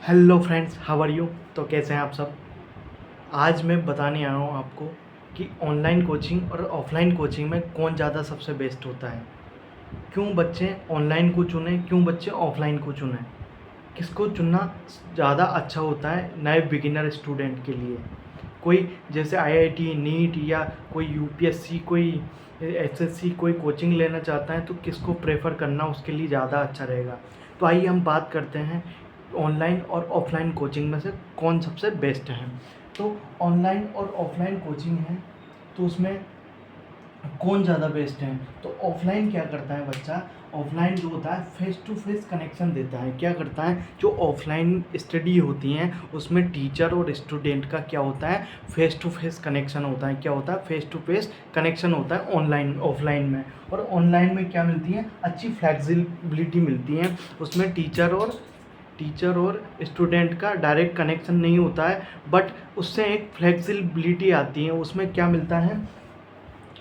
Hello friends, how are you. तो कैसे हैं आप सब। आज मैं बताने आया हूँ आपको कि ऑनलाइन कोचिंग और ऑफलाइन कोचिंग में कौन ज़्यादा सबसे बेस्ट होता है। क्यों बच्चे ऑनलाइन को चुनें, क्यों बच्चे ऑफलाइन को चुनें, किसको चुनना ज़्यादा अच्छा होता है नए बिगिनर स्टूडेंट के लिए। कोई जैसे आईआईटी, नीट या कोई यूपीएससी, कोई एसएससी, कोई कोचिंग लेना चाहता है तो किसको प्रेफर करना उसके लिए ज़्यादा अच्छा रहेगा। तो आइए हम बात करते हैं ऑनलाइन और ऑफलाइन कोचिंग में से कौन सबसे बेस्ट है। तो ऑनलाइन और ऑफलाइन कोचिंग है तो उसमें कौन ज़्यादा बेस्ट है। तो ऑफलाइन क्या करता है बच्चा, ऑफलाइन जो होता है फेस टू फेस कनेक्शन देता है। क्या करता है, जो ऑफलाइन स्टडी होती हैं उसमें टीचर और स्टूडेंट का क्या होता है, फेस टू फेस कनेक्शन होता है। क्या होता है, फेस टू फेस कनेक्शन होता है ऑनलाइन ऑफलाइन में। और ऑनलाइन में क्या मिलती है, अच्छी फ्लैक्सिबिलिटी मिलती है। उसमें टीचर और स्टूडेंट का डायरेक्ट कनेक्शन नहीं होता है, बट उससे एक फ्लेक्सिबिलिटी आती है। उसमें क्या मिलता है,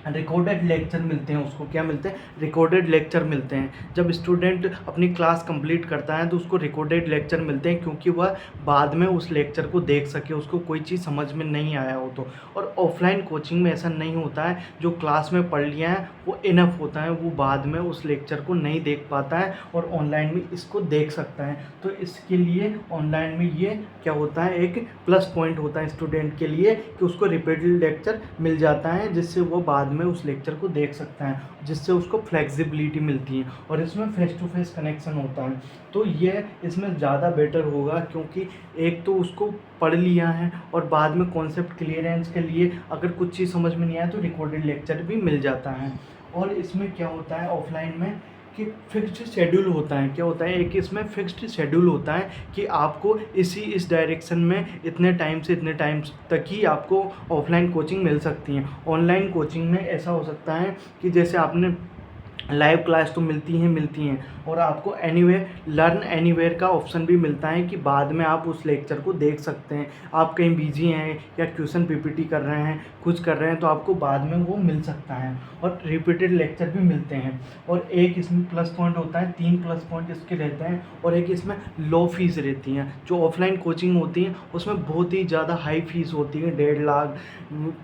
रिकॉर्डेड लेक्चर मिलते हैं। उसको क्या मिलते हैं, रिकॉर्डेड लेक्चर मिलते हैं। जब स्टूडेंट अपनी क्लास कंप्लीट करता है तो उसको रिकॉर्डेड लेक्चर मिलते हैं, क्योंकि वह बाद में उस लेक्चर को देख सके, उसको कोई चीज़ समझ में नहीं आया हो तो। और ऑफलाइन कोचिंग में ऐसा नहीं होता है, जो क्लास में पढ़ लिया है वो इनफ होता है, वो बाद में उस लेक्चर को नहीं देख पाता है और ऑनलाइन में इसको देख सकता है। तो इसके लिए ऑनलाइन में ये क्या होता है, एक प्लस पॉइंट होता है स्टूडेंट के लिए कि उसको रिपीटेड लेक्चर मिल जाता है, जिससे वो बाद में उस लेक्चर को देख सकता है, जिससे उसको फ्लेक्सिबिलिटी मिलती है। और इसमें फेस टू फेस कनेक्शन होता है। तो ये इसमें ज़्यादा बेटर होगा, क्योंकि एक तो उसको पढ़ लिया है और बाद में कॉन्सेप्ट क्लियरेंस के लिए अगर कुछ चीज़ समझ में नहीं आया तो रिकॉर्डेड लेक्चर भी मिल जाता है। और इसमें क्या होता है ऑफलाइन में कि फिक्स्ड शेड्यूल होता है। क्या होता है, एक इसमें फिक्स्ड शेड्यूल होता है कि आपको इस डायरेक्शन में इतने टाइम से इतने टाइम तक ही आपको ऑफलाइन कोचिंग मिल सकती है। ऑनलाइन कोचिंग में ऐसा हो सकता है कि जैसे आपने लाइव क्लास तो मिलती हैं और आपको लर्न एनीवेयर का ऑप्शन भी मिलता है कि बाद में आप उस लेक्चर को देख सकते हैं। आप कहीं बिजी हैं या क्वेश्चन पीपीटी कर रहे हैं, कुछ कर रहे हैं, तो आपको बाद में वो मिल सकता है। और रिपीटेड लेक्चर भी मिलते हैं। और एक इसमें प्लस पॉइंट होता है, 3 प्लस पॉइंट इसके रहते हैं। और एक इसमें लो फीस रहती हैं। जो ऑफलाइन कोचिंग होती हैं उसमें बहुत ही ज़्यादा हाई फीस होती है, 1.5 लाख,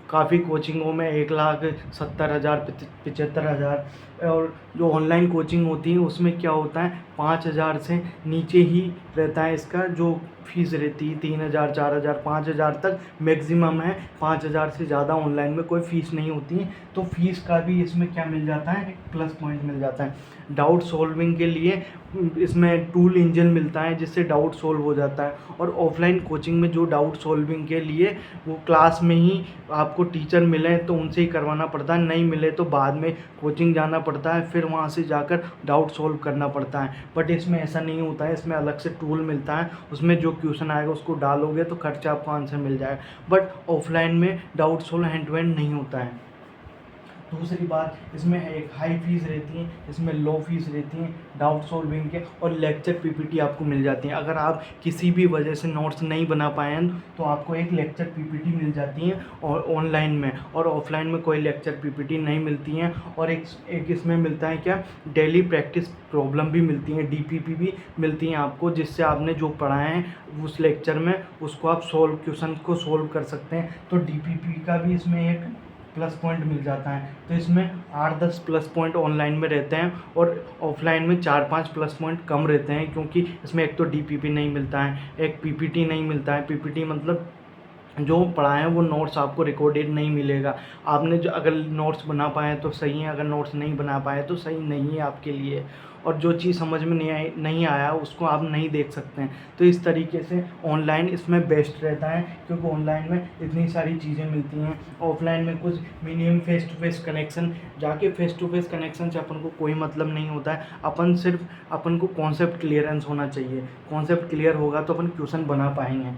काफ़ी कोचिंगों में 1,70,000, 75,000। और जो ऑनलाइन कोचिंग होती है उसमें क्या होता है, 5,000 से नीचे ही रहता है इसका जो फीस रहती है। 3,000, 4,000, 5,000 तक मैक्सिमम है। 5,000 से ज़्यादा ऑनलाइन में कोई फ़ीस नहीं होती है। तो फीस का भी इसमें क्या मिल जाता है, एक प्लस पॉइंट मिल जाता है। डाउट सॉल्विंग के लिए इसमें टूल इंजन मिलता है, जिससे डाउट सॉल्व हो जाता है। और ऑफलाइन कोचिंग में जो डाउट सॉल्विंग के लिए वो क्लास में ही आपको टीचर मिले तो उनसे ही करवाना पड़ता है, नहीं मिले तो बाद में कोचिंग जाना पड़ता है, फिर वहाँ से जाकर डाउट सॉल्व करना पड़ता है। बट इसमें ऐसा नहीं होता है, इसमें अलग से टूल मिलता है, उसमें जो क्वेश्चन आएगा उसको डालोगे तो खर्चा आपको आंसर मिल जाएगा। बट ऑफलाइन में doubt solve hand to hand नहीं होता है। दूसरी बात, इसमें एक हाई फीस रहती है, इसमें लो फीस रहती है डाउट सॉल्विंग के। और लेक्चर पीपीटी आपको मिल जाती हैं। अगर आप किसी भी वजह से नोट्स नहीं बना पाए हैं तो आपको एक लेक्चर पीपीटी मिल जाती है और ऑनलाइन में। और ऑफलाइन में कोई लेक्चर पीपीटी नहीं मिलती हैं। और एक इसमें मिलता है क्या, डेली प्रैक्टिस प्रॉब्लम भी मिलती हैं, डीपीपी भी मिलती हैं आपको, जिससे आपने जो पढ़ाए हैं उस लेक्चर में उसको आप क्वेश्चन को सोल्व कर सकते हैं। तो डीपीपी का भी इसमें एक प्लस पॉइंट मिल जाता है। तो इसमें 8-10 प्लस पॉइंट ऑनलाइन में रहते हैं और ऑफलाइन में 4-5 प्लस पॉइंट कम रहते हैं, क्योंकि इसमें एक तो डीपीपी नहीं मिलता है, एक पीपीटी नहीं मिलता है। पीपीटी मतलब जो पढ़ाए हैं वो नोट्स आपको रिकॉर्डेड नहीं मिलेगा। आपने जो अगर नोट्स बना पाए तो सही है, अगर नोट्स नहीं बना पाए तो सही नहीं है आपके लिए। और जो चीज़ समझ में नहीं आया उसको आप नहीं देख सकते हैं। तो इस तरीके से ऑनलाइन इसमें बेस्ट रहता है, क्योंकि ऑनलाइन में इतनी सारी चीज़ें मिलती हैं। ऑफलाइन में कुछ minimum face to face connection, जाके फेस टू फेस कनेक्शन से अपन को कोई मतलब नहीं होता है। अपन को कॉन्सेप्ट क्लियरेंस होना चाहिए। कॉन्सेप्ट क्लियर होगा तो अपन क्वेश्चन बना पाएंगे।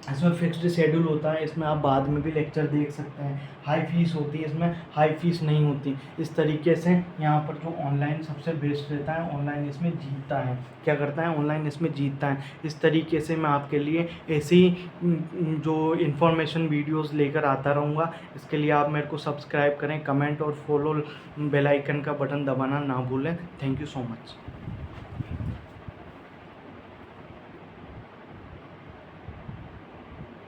इसमें फिक्स्ड शेड्यूल होता है, इसमें आप बाद में भी लेक्चर देख सकते हैं। हाई फीस होती है, इसमें हाई फीस नहीं होती। इस तरीके से यहाँ पर जो ऑनलाइन सबसे बेस्ट रहता है, ऑनलाइन इसमें जीतता है। क्या करता है, ऑनलाइन इसमें जीतता है। इस तरीके से मैं आपके लिए ऐसी जो इन्फॉर्मेशन वीडियोस लेकर आता रहूँगा। इसके लिए आप मेरे को सब्सक्राइब करें, कमेंट और फॉलो बेल आइकन का बटन दबाना ना भूलें। Thank you so much.